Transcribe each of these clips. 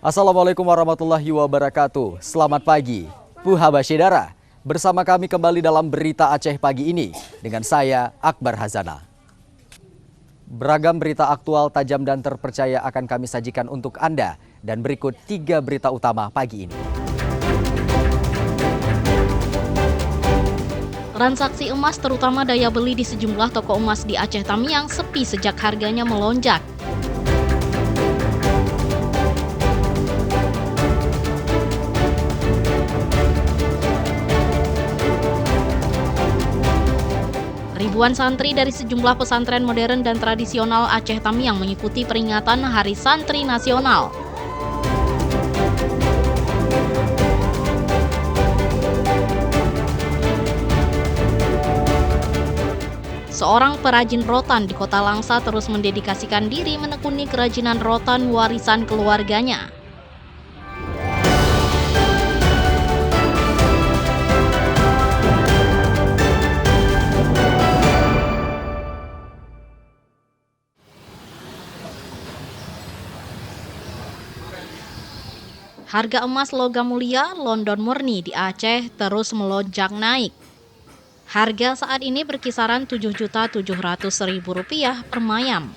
Assalamualaikum warahmatullahi wabarakatuh. Selamat pagi, Puhaba Syedara. Bersama kami kembali dalam Berita Aceh pagi ini dengan saya, Akbar Hazana. Beragam berita aktual, tajam dan terpercaya akan kami sajikan untuk Anda. Dan berikut 3 berita utama pagi ini. Transaksi emas terutama daya beli di sejumlah toko emas di Aceh Tamiang sepi sejak harganya melonjak. Ribuan santri dari sejumlah pesantren modern dan tradisional Aceh Tamiang mengikuti peringatan Hari Santri Nasional. Seorang perajin rotan di Kota Langsa terus mendedikasikan diri menekuni kerajinan rotan warisan keluarganya. Harga emas logam mulia London murni di Aceh terus melonjak naik. Harga saat ini berkisaran Rp7.700.000 per mayam.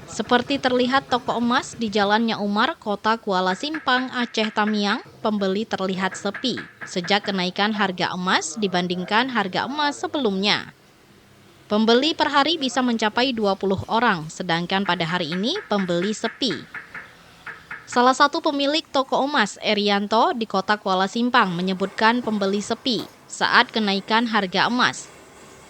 Seperti terlihat toko emas di Jalannya Umar, Kota Kuala Simpang, Aceh Tamiang, pembeli terlihat sepi sejak kenaikan harga emas dibandingkan harga emas sebelumnya. Pembeli per hari bisa mencapai 20 orang, sedangkan pada hari ini pembeli sepi. Salah satu pemilik toko emas, Erianto, di Kota Kuala Simpang menyebutkan pembeli sepi saat kenaikan harga emas.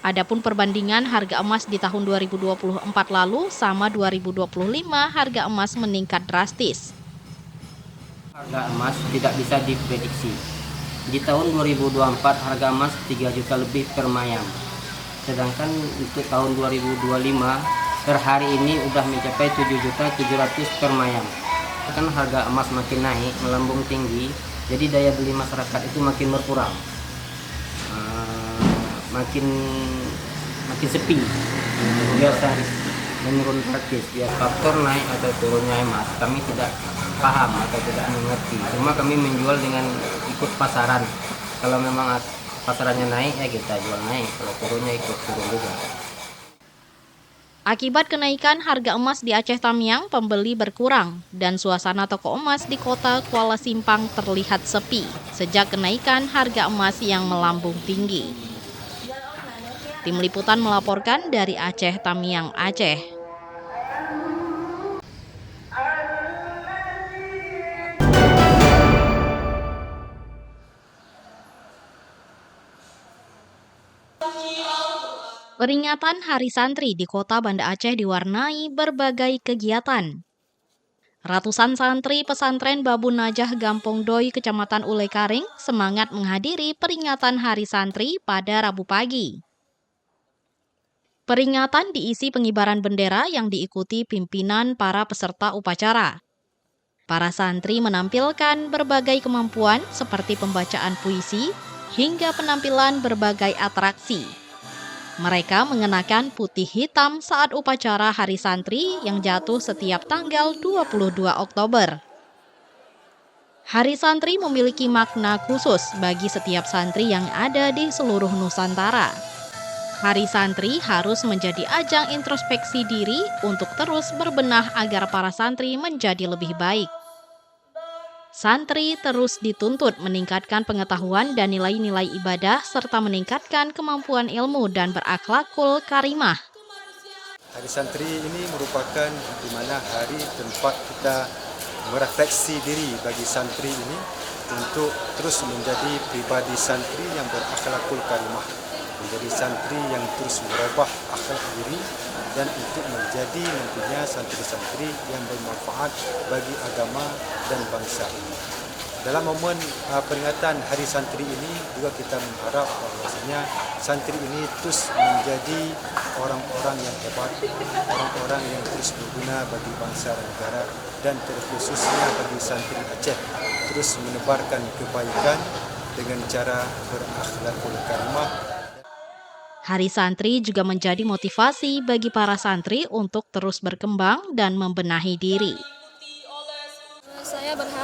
Adapun perbandingan harga emas di tahun 2024 lalu sama 2025, harga emas meningkat drastis. Harga emas tidak bisa diprediksi. Di tahun 2024 harga emas 3 juta lebih per mayam. Sedangkan untuk tahun 2025 per hari ini udah mencapai 7.700.000 per mayam. Kan harga emas makin naik, melambung tinggi, jadi daya beli masyarakat itu makin berkurang, makin sepi. Biasa menurun drastis. Ya, faktor naik atau turunnya emas kami tidak paham atau tidak mengerti. Cuma kami menjual dengan ikut pasaran. Kalau memang pasarannya naik ya kita jual naik, kalau turunnya ikut turun juga. Akibat kenaikan harga emas di Aceh Tamiang, pembeli berkurang dan suasana toko emas di Kota Kuala Simpang terlihat sepi sejak kenaikan harga emas yang melambung tinggi. Tim Liputan melaporkan dari Aceh Tamiang, Aceh. Peringatan Hari Santri di Kota Banda Aceh diwarnai berbagai kegiatan. Ratusan santri pesantren Babun Najah Gampong Doi, Kecamatan Ulekaring, semangat menghadiri peringatan Hari Santri pada Rabu pagi. Peringatan diisi pengibaran bendera yang diikuti pimpinan para peserta upacara. Para santri menampilkan berbagai kemampuan seperti pembacaan puisi hingga penampilan berbagai atraksi. Mereka mengenakan putih hitam saat upacara Hari Santri yang jatuh setiap tanggal 22 Oktober. Hari Santri memiliki makna khusus bagi setiap santri yang ada di seluruh Nusantara. Hari Santri harus menjadi ajang introspeksi diri untuk terus berbenah agar para santri menjadi lebih baik. Santri terus dituntut meningkatkan pengetahuan dan nilai-nilai ibadah serta meningkatkan kemampuan ilmu dan berakhlakul karimah. Hari Santri ini merupakan di mana hari tempat kita merefleksi diri bagi santri ini untuk terus menjadi pribadi santri yang berakhlakul karimah, menjadi santri yang terus merubah akhlak diri dan untuk menjadi nantinya santri-santri yang bermanfaat bagi agama dan bangsa ini. Dalam momen peringatan Hari Santri ini juga kita mengharap bahwasanya santri ini terus menjadi orang-orang yang hebat, orang-orang yang terus berguna bagi bangsa dan negara, dan terkhususnya bagi santri Aceh terus menebarkan kebaikan dengan cara berakhlakul karimah. Hari Santri juga menjadi motivasi bagi para santri untuk terus berkembang dan membenahi diri.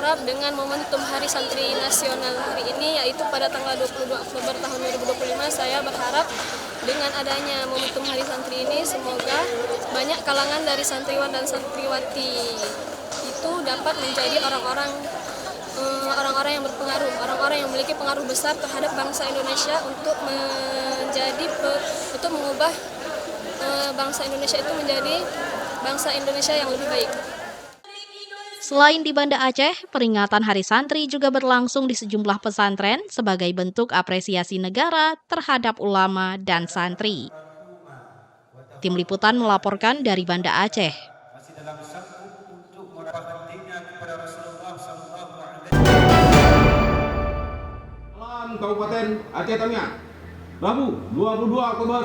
berharap dengan momentum Hari Santri Nasional hari ini, yaitu pada tanggal 22 Oktober tahun 2025, saya berharap dengan adanya momentum Hari Santri ini, semoga banyak kalangan dari santriwan dan santriwati itu dapat menjadi orang-orang yang berpengaruh, orang-orang yang memiliki pengaruh besar terhadap bangsa Indonesia untuk mengubah bangsa Indonesia itu menjadi bangsa Indonesia yang lebih baik. Selain di Banda Aceh, peringatan Hari Santri juga berlangsung di sejumlah pesantren sebagai bentuk apresiasi negara terhadap ulama dan santri. Tim Liputan melaporkan dari Banda Aceh. Kabupaten Aceh Tamiang, Rabu 22 Oktober.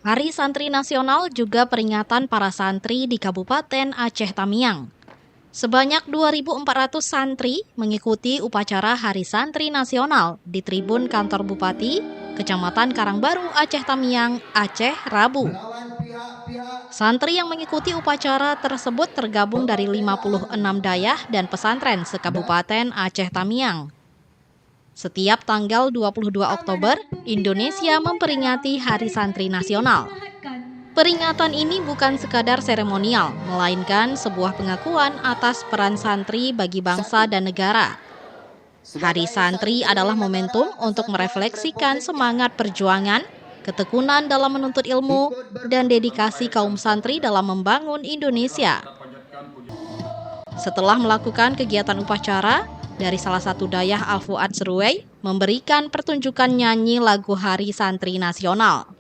Hari Santri Nasional juga peringatan para santri di Kabupaten Aceh Tamiang. Sebanyak 2.400 santri mengikuti upacara Hari Santri Nasional di Tribun Kantor Bupati, Kecamatan Karangbaru, Aceh Tamiang, Aceh, Rabu. Santri yang mengikuti upacara tersebut tergabung dari 56 dayah dan pesantren se-Kabupaten Aceh Tamiang. Setiap tanggal 22 Oktober, Indonesia memperingati Hari Santri Nasional. Peringatan ini bukan sekadar seremonial, melainkan sebuah pengakuan atas peran santri bagi bangsa dan negara. Hari Santri adalah momentum untuk merefleksikan semangat perjuangan, ketekunan dalam menuntut ilmu, dan dedikasi kaum santri dalam membangun Indonesia. Setelah melakukan kegiatan upacara, dari salah satu dayah Al-Fuad Seruwei memberikan pertunjukan nyanyi lagu Hari Santri Nasional.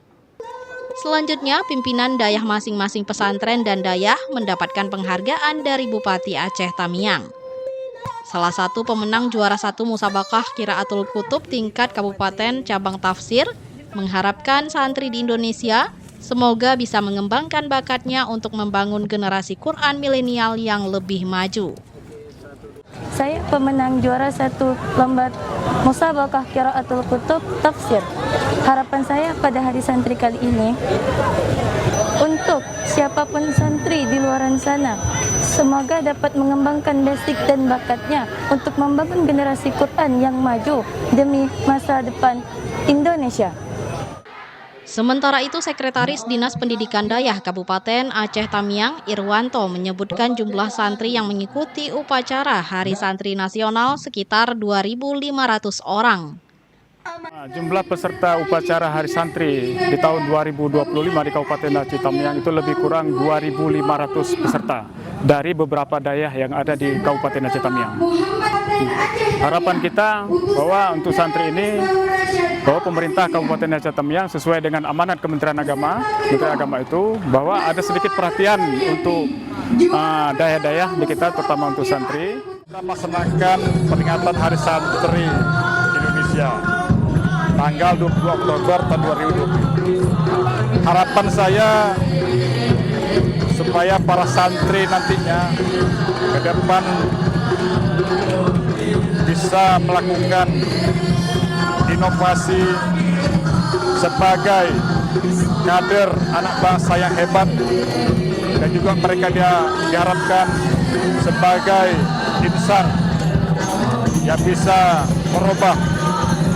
Selanjutnya, pimpinan dayah masing-masing pesantren dan dayah mendapatkan penghargaan dari Bupati Aceh Tamiang. Salah satu pemenang juara 1 musabakah Qiraatul Kutub tingkat Kabupaten Cabang Tafsir mengharapkan santri di Indonesia semoga bisa mengembangkan bakatnya untuk membangun generasi Quran milenial yang lebih maju. Saya pemenang juara 1 lomba musabakah Qiraatul Kutub Tafsir. Harapan saya pada Hari Santri kali ini, untuk siapapun santri di luar sana, semoga dapat mengembangkan basic dan bakatnya untuk membangun generasi Quran yang maju demi masa depan Indonesia. Sementara itu, Sekretaris Dinas Pendidikan Dayah Kabupaten Aceh Tamiang, Irwanto, menyebutkan jumlah santri yang mengikuti upacara Hari Santri Nasional sekitar 2.500 orang. Jumlah peserta upacara Hari Santri di tahun 2025 di Kabupaten Aceh Tamiang itu lebih kurang 2.500 peserta dari beberapa dayah yang ada di Kabupaten Aceh Tamiang. Harapan kita bahwa untuk santri ini, bahwa pemerintah Kabupaten Aceh Tamiang sesuai dengan amanat Kementerian Agama itu, bahwa ada sedikit perhatian untuk dayah-dayah di kita, terutama untuk santri. Kita melaksanakan peringatan Hari Santri Indonesia tanggal 22 Oktober tahun 2020. Harapan saya supaya para santri nantinya ke depan bisa melakukan inovasi sebagai kader anak bangsa yang hebat, dan juga mereka diharapkan sebagai insan yang bisa merubah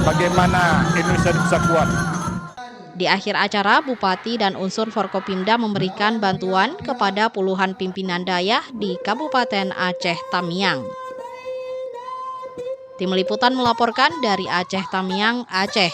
bagaimana Indonesia bisa kuat. Di akhir acara, Bupati dan unsur Forkopimda memberikan bantuan kepada puluhan pimpinan dayah di Kabupaten Aceh Tamiang. Tim Liputan melaporkan dari Aceh Tamiang, Aceh.